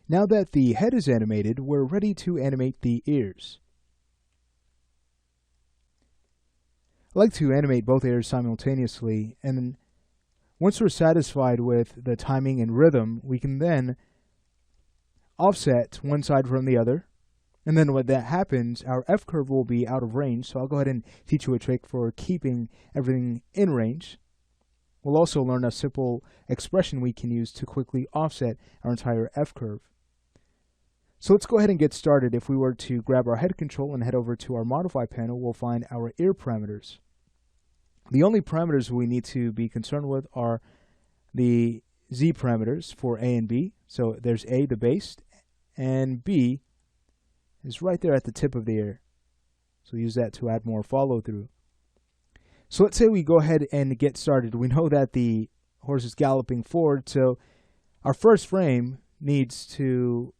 Now that the head is animated, we're ready to animate the ears. I like to animate both ears simultaneously, and then once we're satisfied with the timing and rhythm, we can then offset one side from the other. And then when that happens, our F-curve will be out of range. So I'll go ahead and teach you a trick for keeping everything in range. We'll also learn a simple expression we can use to quickly offset our entire F-curve. So let's go ahead and get started. If we were to grab our head control and head over to our modify panel, we'll find our ear parameters. The only parameters we need to be concerned with are the Z parameters for A and B. So there's A, the base, and B is right there at the tip of the ear. So use that to add more follow through. So let's say we go ahead and get started. We know that the horse is galloping forward, so our first frame needs to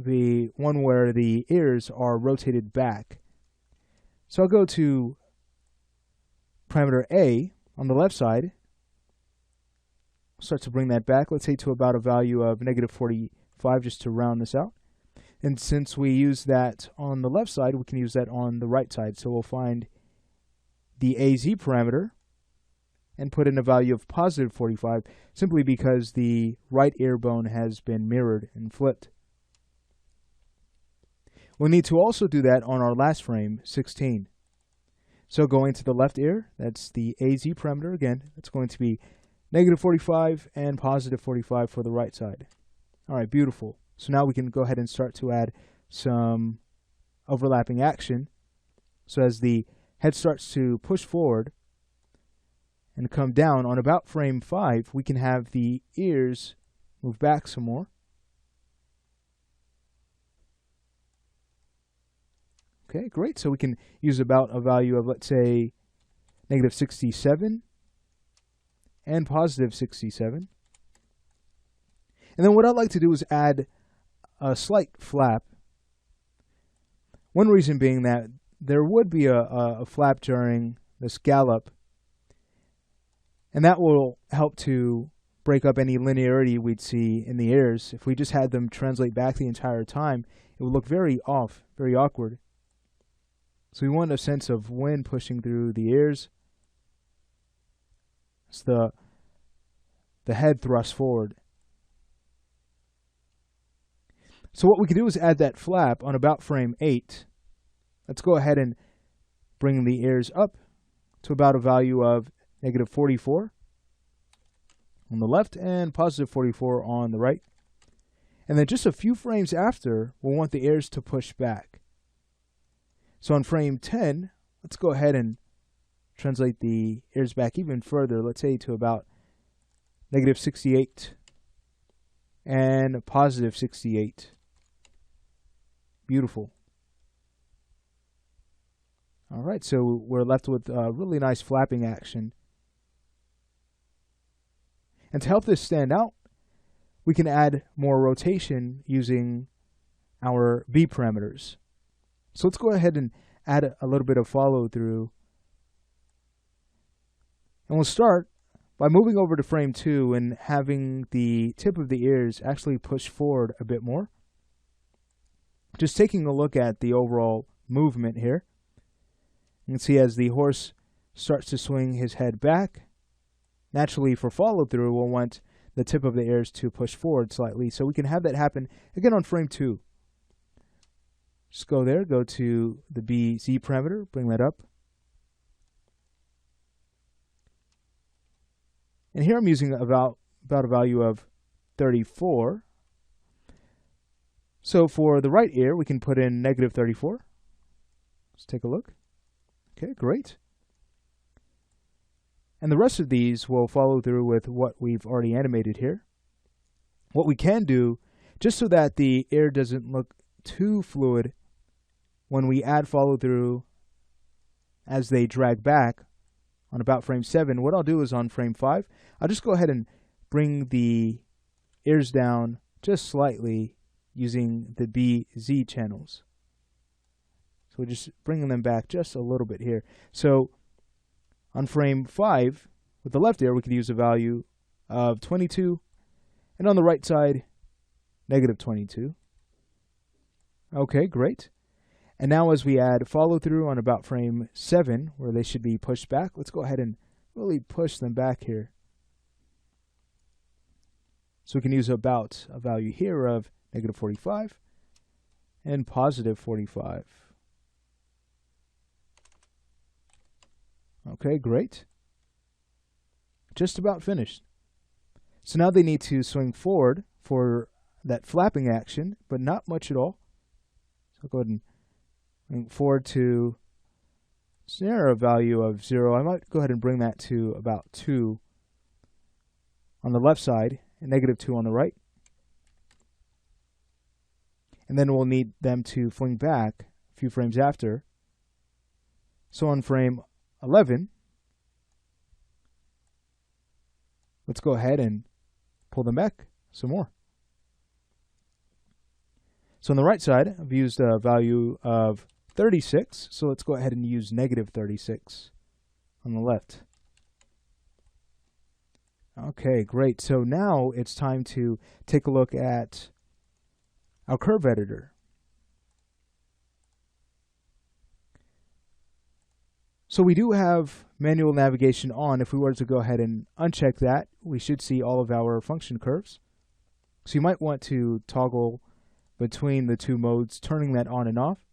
be one where the ears are rotated back. So I'll go to parameter A on the left side. Start to bring that back, let's say to about a value of -45, just to round this out. And since we use that on the left side, we can use that on the right side. So we'll find the AZ parameter and put in a value of +45, simply because the right ear bone has been mirrored and flipped. We'll need to also do that on our last frame, 16. So going to the left ear, that's the AZ parameter again. That's going to be -45 and +45 for the right side. All right, beautiful. So now we can go ahead and start to add some overlapping action. So as the head starts to push forward and come down on about frame 5, we can have the ears move back some more. Okay, great. So we can use about a value of, let's say, -67 and +67. And then what I'd like to do is add a slight flap. One reason being that there would be a flap during this gallop, and that will help to break up any linearity we'd see in the ears. If we just had them translate back the entire time, it would look very off, very awkward. So we want a sense of wind pushing through the ears. It's the head thrust forward. So what we can do is add that flap on about frame 8. Let's go ahead and bring the ears up to about a value of -44 on the left and +44 on the right. And then just a few frames after, we'll want the ears to push back. So on frame 10, let's go ahead and translate the ears back even further, let's say to about -68 and +68. Beautiful. All right, so we're left with a really nice flapping action. And to help this stand out, we can add more rotation using our B parameters. So let's go ahead and add a little bit of follow through. And we'll start by moving over to frame 2 and having the tip of the ears actually push forward a bit more. Just taking a look at the overall movement here. You can see as the horse starts to swing his head back, naturally for follow through, we'll want the tip of the ears to push forward slightly. So we can have that happen again on frame 2. Just go there, go to the BZ parameter, bring that up. And here I'm using about a value of 34. So for the right ear, we can put in -34. Let's take a look. Okay, great. And the rest of these will follow through with what we've already animated here. What we can do, just so that the ear doesn't look too fluid, when we add follow through as they drag back on about frame 7, what I'll do is on frame 5, I'll just go ahead and bring the ears down just slightly using the BZ channels. So we're just bringing them back just a little bit here. So on frame 5, with the left ear, we could use a value of 22, and on the right side, -22. Okay, great. And now as we add follow through on about frame 7, where they should be pushed back, let's go ahead and really push them back here. So we can use about a value here of -45 and +45. Okay, great. Just about finished. So now they need to swing forward for that flapping action, but not much at all. So I'll go ahead and bring forward to snare a value of 0. I might go ahead and bring that to about 2 on the left side and -2 on the right. And then we'll need them to fling back a few frames after. So on frame 11, let's go ahead and pull them back some more. So on the right side, I've used a value of 36, so let's go ahead and use -36 on the left. Okay, great. So now it's time to take a look at our curve editor. So we do have manual navigation on. If we were to go ahead and uncheck that, we should see all of our function curves. So you might want to toggle between the two modes, turning that on and off.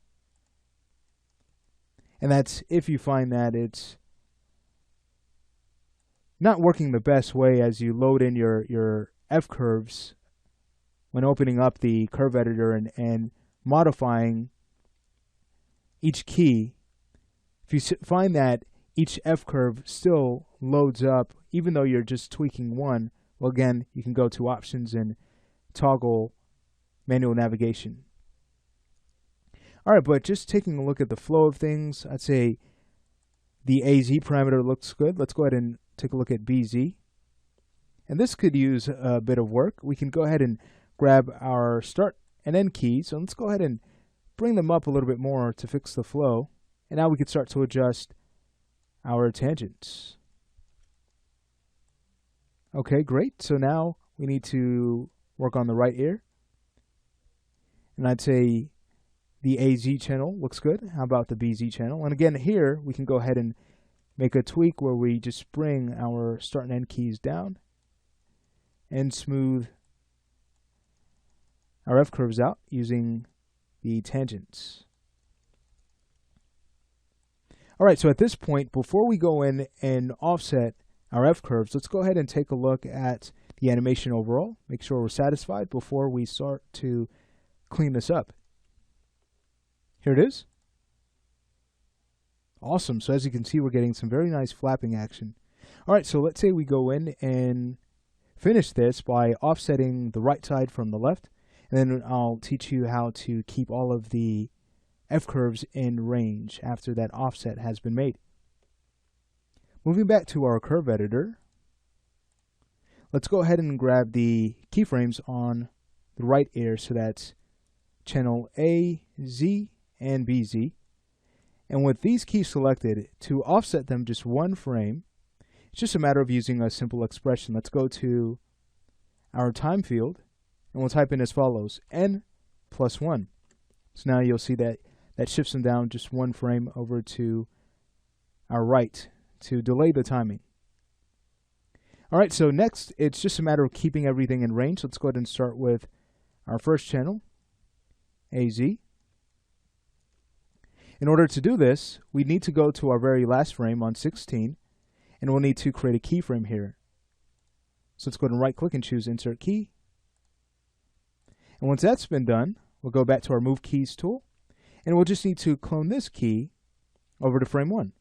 And that's if you find that it's not working the best way as you load in your F-curves when opening up the curve editor and modifying each key. If you find that each F-curve still loads up, even though you're just tweaking one, well, again, you can go to options and toggle manual navigation. All right, but just taking a look at the flow of things, I'd say the AZ parameter looks good. Let's go ahead and take a look at BZ. And this could use a bit of work. We can go ahead and grab our start and end keys. So let's go ahead and bring them up a little bit more to fix the flow. And now we can start to adjust our tangents. Okay, great. So now we need to work on the right ear. And I'd say the AZ channel looks good. How about the BZ channel? And again, here we can go ahead and make a tweak where we just bring our start and end keys down and smooth our F curves out using the tangents. All right, so at this point, before we go in and offset our F curves, let's go ahead and take a look at the animation overall. Make sure we're satisfied before we start to clean this up. Here it is. Awesome. So as you can see, we're getting some very nice flapping action. All right, so let's say we go in and finish this by offsetting the right side from the left, and then I'll teach you how to keep all of the F-curves in range after that offset has been made. Moving back to our curve editor, let's go ahead and grab the keyframes on the right ear, so that's channel A, Z, and BZ. And with these keys selected, to offset them just one frame, it's just a matter of using a simple expression. Let's go to our time field, and we'll type in as follows, n plus 1. So now you'll see that that shifts them down just one frame over to our right to delay the timing. All right, so next, it's just a matter of keeping everything in range. Let's go ahead and start with our first channel, AZ. In order to do this, we need to go to our very last frame on 16, and we'll need to create a keyframe here. So let's go ahead and right-click and choose Insert Key. And once that's been done, we'll go back to our Move Keys tool, and we'll just need to clone this key over to frame 1.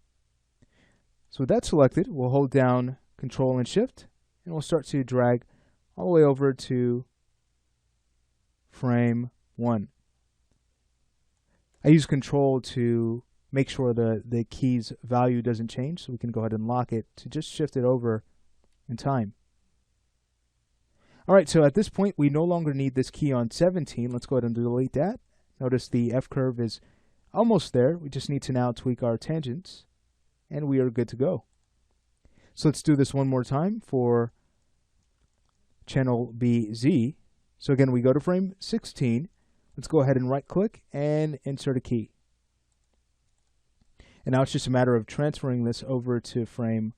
So with that selected, we'll hold down Control and Shift, and we'll start to drag all the way over to frame 1. I use Control to make sure the key's value doesn't change, so we can go ahead and lock it to just shift it over in time. All right, so at this point, we no longer need this key on 17. Let's go ahead and delete that. Notice the F-curve is almost there. We just need to now tweak our tangents, and we are good to go. So let's do this one more time for channel BZ. So again, we go to frame 16. Let's go ahead and right click and insert a key. And now it's just a matter of transferring this over to frame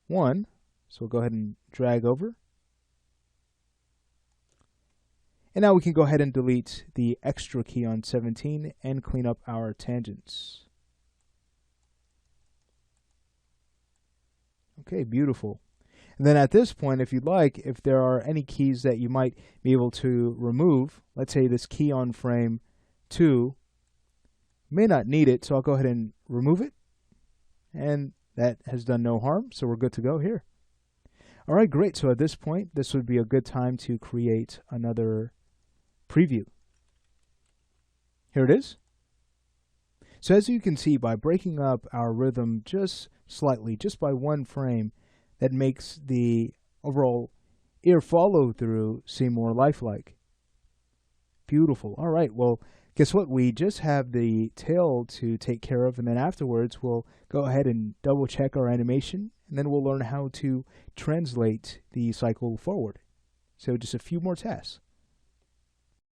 1. So we'll go ahead and drag over. And now we can go ahead and delete the extra key on 17 and clean up our tangents. Okay, beautiful. And then at this point, if you'd like, if there are any keys that you might be able to remove, let's say this key on frame 2, may not need it, so I'll go ahead and remove it. And that has done no harm, so we're good to go here. All right, great. So at this point, this would be a good time to create another preview. Here it is. So as you can see, by breaking up our rhythm just slightly, just by one frame, that makes the overall ear follow through seem more lifelike. Beautiful. All right, well, guess what? We just have the tail to take care of, and then afterwards we'll go ahead and double check our animation, and then we'll learn how to translate the cycle forward. So just a few more tasks.